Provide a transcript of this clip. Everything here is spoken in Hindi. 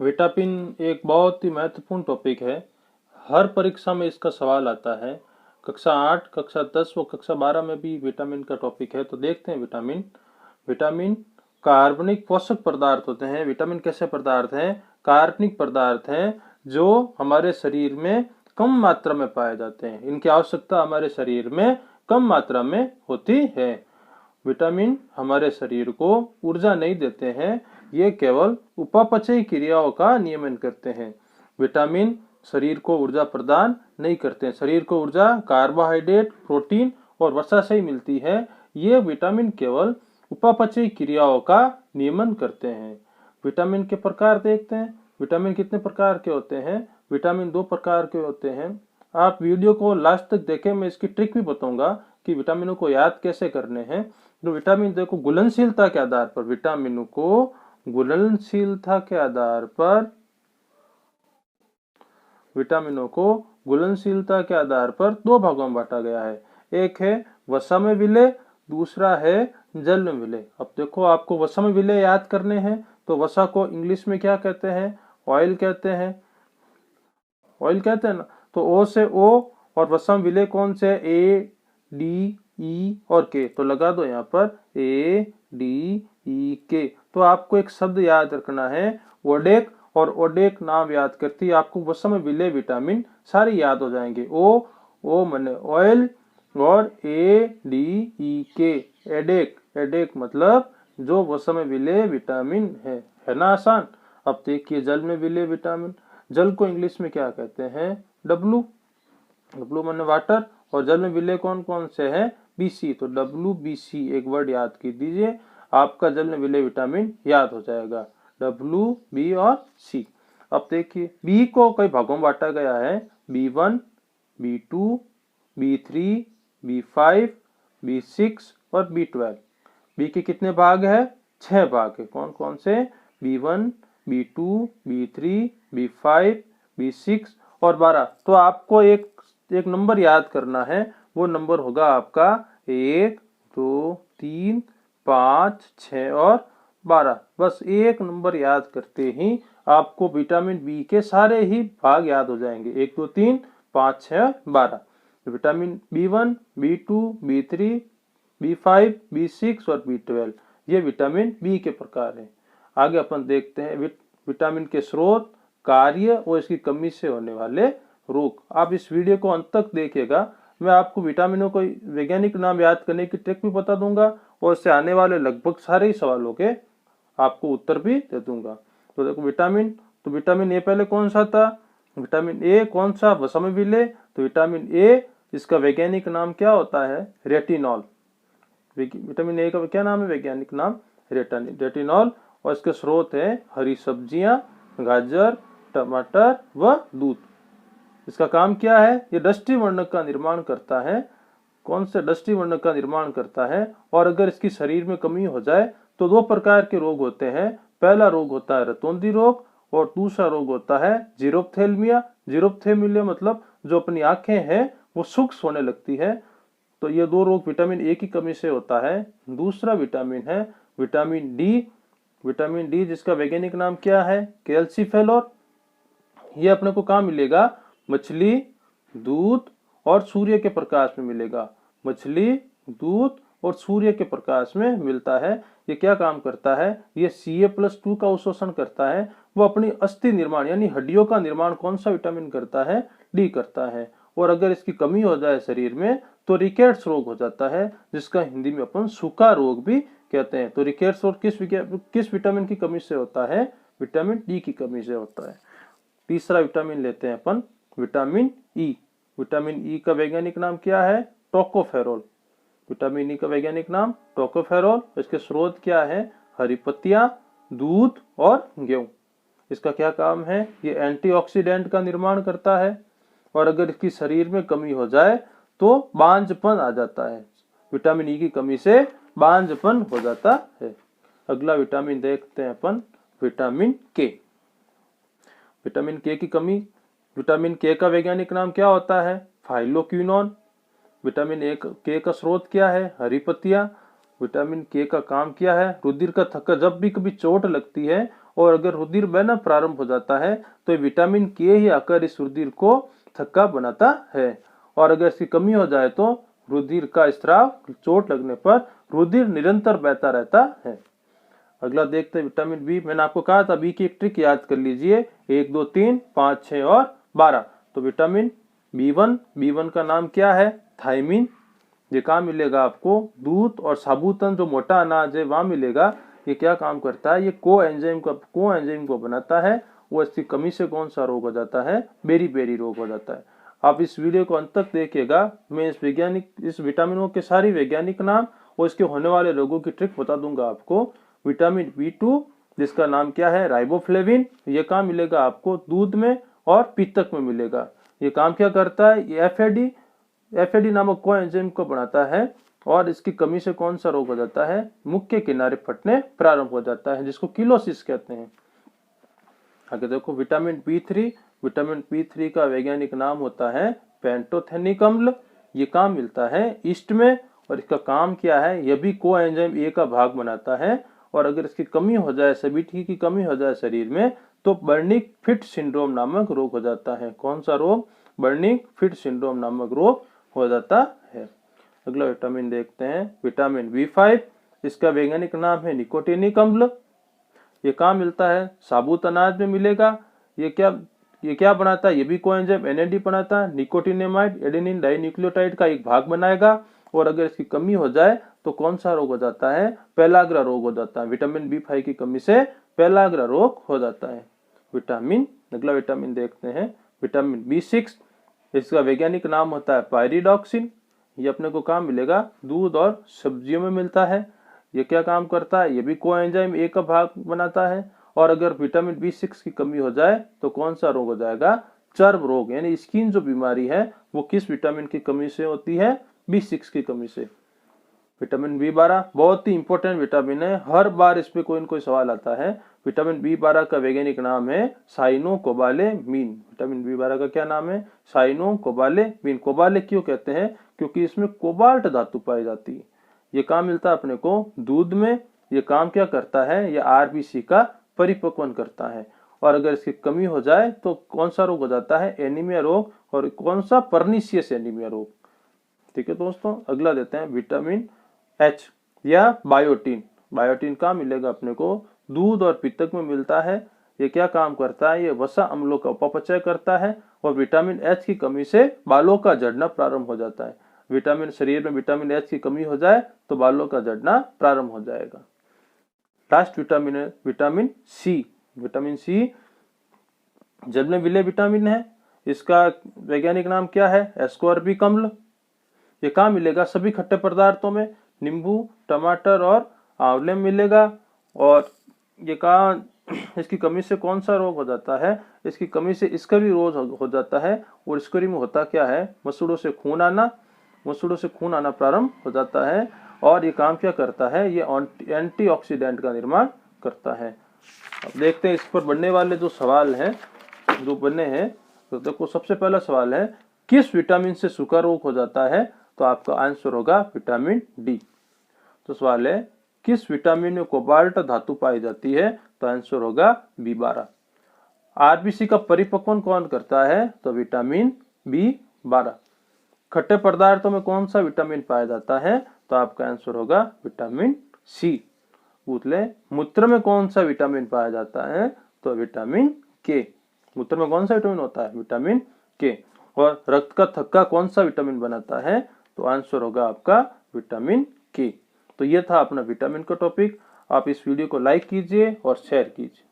विटामिन एक बहुत ही महत्वपूर्ण टॉपिक है। हर परीक्षा में इसका सवाल आता है। कक्षा 8, कक्षा 10 व कक्षा 12 में भी विटामिन का टॉपिक है। तो देखते हैं विटामिन। विटामिन कार्बनिक पोषक पदार्थ होते हैं। विटामिन कैसे पदार्थ हैं? कार्बनिक पदार्थ हैं जो हमारे शरीर में कम मात्रा में पाए जाते हैं। इनकी आवश्यकता हमारे शरीर में कम मात्रा में होती है। विटामिन हमारे शरीर को ऊर्जा नहीं देते हैं, ये केवल उपापचयी क्रियाओं का नियमन करते हैं। विटामिन शरीर को ऊर्जा प्रदान नहीं करते। शरीर को ऊर्जा कार्बोहाइड्रेट, प्रोटीन और वसा से ही मिलती है। ये विटामिन केवल उपापचयी क्रियाओं का नियमन करते हैं। विटामिन के प्रकार देखते हैं। विटामिन कितने प्रकार के होते हैं? विटामिन 2 प्रकार के होते हैं। आप वीडियो को लास्ट तक देखें, मैं इसकी ट्रिक भी बताऊंगा कि विटामिनों को याद कैसे करने हैं। तो विटामिन देखो घुलनशीलता के आधार पर, विटामिनों को घुलनशीलता के आधार पर, विटामिनों को घुलनशीलता के आधार पर दो भागों में बांटा गया है। एक है वसा में विलय, दूसरा है जल में विलय। अब देखो आपको वसा में विलय याद करने हैं तो वसा को इंग्लिश में क्या कहते हैं? ऑयल कहते हैं। ऑयल कहते हैं ना। तो ओ से ओ और वसा में विलय कौन से? ए, डी, ई और के। तो लगा दो यहाँ पर ए, डी, ई, के। तो आपको एक शब्द याद रखना है ओडेक, और ओडेक नाम याद करती है आपको वसा में विलय विटामिन सारे याद हो जाएंगे। ओ माने ऑयल और ए, डी, ई, के एडेक। एडेक मतलब जो वसा में विलय विटामिन है ना आसान। अब देखिए जल में विलय विटामिन। जल को इंग्लिश में क्या कहते हैं? डब्लू। डब्लू माने वाटर। और जल में विलय कौन कौन से हैं? बीसी। तो डब्लू, बीसी एक वर्ड याद कर दीजिए, आपका जल में विलय विटामिन याद हो जाएगा। डब्लू, बी और सी। अब देखिए बी को कई भागों में बांटा गया है। B1, B2, B3, B5, B6 और B12। बी के कितने भाग है? 6 भाग है। कौन कौन से? B1, B2, B3, B5, B6 और 12। तो आपको एक नंबर याद करना है। वो नंबर होगा आपका 1, 2, 3, 5, 6 और 12। बस एक नंबर याद करते ही आपको विटामिन बी के सारे ही भाग याद हो जाएंगे। 1, 2, 3, 5, 6, 12। Vitamin B1, B2, B3, B5, B6 और B12 ये विटामिन बी के प्रकार हैं। आगे अपन देखते हैं विटामिन के स्रोत, कार्य और इसकी कमी से होने वाले रोग। आप इस वीडियो को अंत तक देखिएगा। मैं आपको विटामिनों को वैज्ञानिक नाम याद करने की ट्रिक भी बता दूंगा और इससे आने वाले लगभग सारे ही सवालों के आपको उत्तर भी दे दूंगा। तो देखो विटामिन, तो विटामिन ए पहले कौन सा था? विटामिन ए कौन सा? वसा में विलय। तो विटामिन ए इसका वैज्ञानिक नाम क्या होता है? रेटिनॉल। विटामिन ए का क्या नाम है? वैज्ञानिक नाम रेटिनॉल। और इसके स्रोत है हरी सब्जियां, गाजर, टमाटर व दूध। इसका काम क्या है? ये डस्टी वर्णक का निर्माण करता है। कौन से? डस्टी वर्णक का निर्माण करता है। और अगर इसकी शरीर में कमी हो जाए तो 2 प्रकार के रोग होते हैं। पहला रोग होता है रतौंधी रोग और दूसरा रोग होता है जीरोप्थेल्मिया। जीरोप्थेल्मिया मतलब जो अपनी आंखें हैं वो सूक्ष्म होने लगती है। तो ये 2 रोग विटामिन ए की कमी से होता है। दूसरा विटामिन है विटामिन डी। विटामिन डी जिसका वैज्ञानिक नाम क्या है? कैल्सीफेलोर। ये अपने को कहाँ मिलेगा? मछली, दूध और सूर्य के प्रकाश में मिलेगा। मछली, दूध और सूर्य के प्रकाश में मिलता है। ये क्या काम करता है? ये Ca+2 का अवशोषण करता है। वो अपनी अस्थि निर्माण यानी हड्डियों का निर्माण कौन सा विटामिन करता है? डी करता है। और अगर इसकी कमी हो जाए शरीर में तो रिकेट्स रोग हो जाता है, जिसका हिंदी में अपन सूखा रोग भी कहते हैं। तो रिकेट्स रोग किस विटामिन की कमी से होता है? विटामिन डी की कमी से होता है। तीसरा विटामिन लेते हैं अपन विटामिन ई। विटामिन ई का वैज्ञानिक नाम क्या है? टोकोफेरोल। विटामिन ई का वैज्ञानिक नाम टोकोफेरोल। इसके स्रोत क्या है? हरी पत्तियां, दूध और गेहूं। इसका क्या काम है? ये एंटीऑक्सीडेंट का निर्माण करता है। और अगर इसकी शरीर में कमी हो जाए तो बांझपन आ जाता है। विटामिन ई की कमी से बांझपन हो जाता है। अगला विटामिन देखते हैं अपन विटामिन के। विटामिन के की कमी। विटामिन के का वैज्ञानिक नाम क्या होता है? फाइलोक्विनोन। विटामिन के का स्रोत क्या है? हरी पत्तियां। विटामिन के का काम क्या है? रुधिर का थक्का। जब भी कभी चोट लगती है और अगर रुधिर बहना प्रारंभ हो जाता है तो विटामिन के ही आकर इस रुधिर को थक्का बनाता है। और अगर इसकी कमी हो जाए तो रुधिर का स्राव, चोट लगने पर रुधिर निरंतर बहता रहता है। अगला देखते हैं विटामिन बी। मैंने आपको कहा था बी की एक ट्रिक याद कर लीजिए, 1 2 3 5 6 और 12। तो विटामिन बी1 का नाम क्या है? थायमिन। ये कहाँ मिलेगा आपको? दूध और साबुतन जो मोटा अनाज है वहां मिलेगा। ये क्या काम करता है? ये कोएंजाइम को बनाता है। वो इसकी कमी से कौन सा रोग हो जाता है? बेरी रोग हो जाता है। आप इस वीडियो को अंत तक देखिएगा। मैं इस विटामिनों के सारी वैज्ञानिक नाम और इसके होने वाले रोगों की ट्रिक बता दूंगा आपको। विटामिन बी2 जिसका नाम क्या है? राइबोफ्लेविन। ये कहाँ मिलेगा आपको? दूध में और पीतक में मिलेगा। ये काम क्या करता है? ये एफएडी नामक कोएंजाइम को बनाता है और इसकी कमी से कौन सा रोग हो जाता है? मुख के किनारे फटने प्रारंभ हो जाता है, जिसको किलोसिस कहते हैं। आगे देखो विटामिन बी3 का वैज्ञानिक नाम होता है पेंटोथेनिक अम्ल। ये काम मिलता है ईस्ट में और इसका काम क्या है? यह भी कोएंजाइम ए का भाग बनाता है और अगर इसकी कमी हो जाए, सभी की कमी हो जाए शरीर में, तो बर्निक फिट सिंड्रोम नामक रोग हो जाता है। कौन सा रोग? बर्निक फिट सिंड्रोम नामक रोग हो जाता है। अगला विटामिन देखते हैं, विटामिन बी5। इसका वैज्ञानिक नाम है निकोटिनिक अम्ल। ये कहाँ मिलता है? साबुत अनाज में मिलेगा। ये क्या बनाता है? ये भी कोएंजाइम एनएडी बनाता है। निकोटिनेमाइड एडेनिन डाइन्यूक्लियोटाइड का एक भाग बनाएगा और अगर इसकी कमी हो जाए तो कौन सा रोग हो जाता है? पेलाग्रा रोग हो जाता है। विटामिन बी5 की कमी से पेलाग्रा रोग हो जाता है। अगला विटामिन देखते हैं, विटामिन बी6। इसका वैज्ञानिक नाम होता है पायरिडॉक्सिन। ये अपने को कहाँ मिलेगा? दूध और सब्जियों में मिलता है। ये क्या काम करता है? ये भी कोएंजाइम ए का भाग बनाता है और अगर विटामिन बी6 की कमी हो जाए तो कौन सा रोग हो जाएगा? चर्म रोग, यानी स्किन जो बीमारी है वो किस विटामिन की कमी से होती है? बी6 की कमी से। विटामिन बी12 बहुत ही इंपॉर्टेंट विटामिन है, हर बार इस पे कोई न कोई सवाल आता है। विटामिन बी12 का वैज्ञानिक नाम है साइनोकोबालेमीन। विटामिन बी12 का क्या नाम है? साइनोकोबालेमीन। कोबाले क्यों कहते हैं? क्योंकि इसमें कोबाल्ट धातु पाई जाती है। ये काम मिलता है अपने को दूध में। ये काम क्या करता है? ये आरबीसी का परिपक्वन करता है और अगर इसकी कमी हो जाए तो कौन सा रोग हो जाता है? एनीमिया रोग। और कौन सा? पर्निशियस एनीमिया रोग। ठीक है दोस्तों, अगला देते हैं विटामिन एच या बायोटीन। बायोटीन कहाँ मिलेगा अपने को? दूध और पित्तक में मिलता है। ये क्या काम करता है? ये वसा अम्लों का अपचय करता है और विटामिन एच की कमी से बालों का झड़ना प्रारंभ हो जाता है। शरीर में विटामिन एच की कमी हो जाए तो बालों का झड़ना प्रारंभ हो जाएगा। लास्ट विटामिन है विटामिन सी। विटामिन सी जल में विलय विटामिन है। इसका वैज्ञानिक नाम क्या है? एस्कॉर्बिक अम्ल। ये कहाँ मिलेगा? सभी खट्टे पदार्थों में, नींबू, टमाटर और आंवले में मिलेगा। और ये कहाँ, इसकी कमी से कौन सा रोग हो जाता है? इसकी कमी से स्कर्वी रोग हो जाता है। और स्कर्वी में होता क्या है? मसूड़ों से खून आना प्रारंभ हो जाता है। और ये काम क्या करता है? ये एंटीऑक्सीडेंट का निर्माण करता है। अब देखते हैं इस पर बनने वाले जो सवाल हैं, जो बने हैं। तो देखो सबसे पहला सवाल है, किस विटामिन से सूखा रोग हो जाता है? तो आपका आंसर होगा विटामिन डी। तो सवाल है, किस विटामिन में कोबाल्ट धातु पाई जाती है? तो आंसर होगा बी12। आरबीसी का परिपक्वन कौन करता है? तो विटामिन बी12। खट्टे पदार्थों में कौन सा विटामिन पाया जाता है? तो आपका आंसर होगा विटामिन सी। पूछ ले, मूत्र में कौन सा विटामिन पाया जाता है? तो विटामिन के। मूत्र में कौन सा विटामिन होता है? विटामिन के। और रक्त का थक्का कौन सा विटामिन बनाता है? तो आंसर होगा आपका विटामिन के। तो ये था अपना विटामिन का टॉपिक। आप इस वीडियो को लाइक कीजिए और शेयर कीजिए।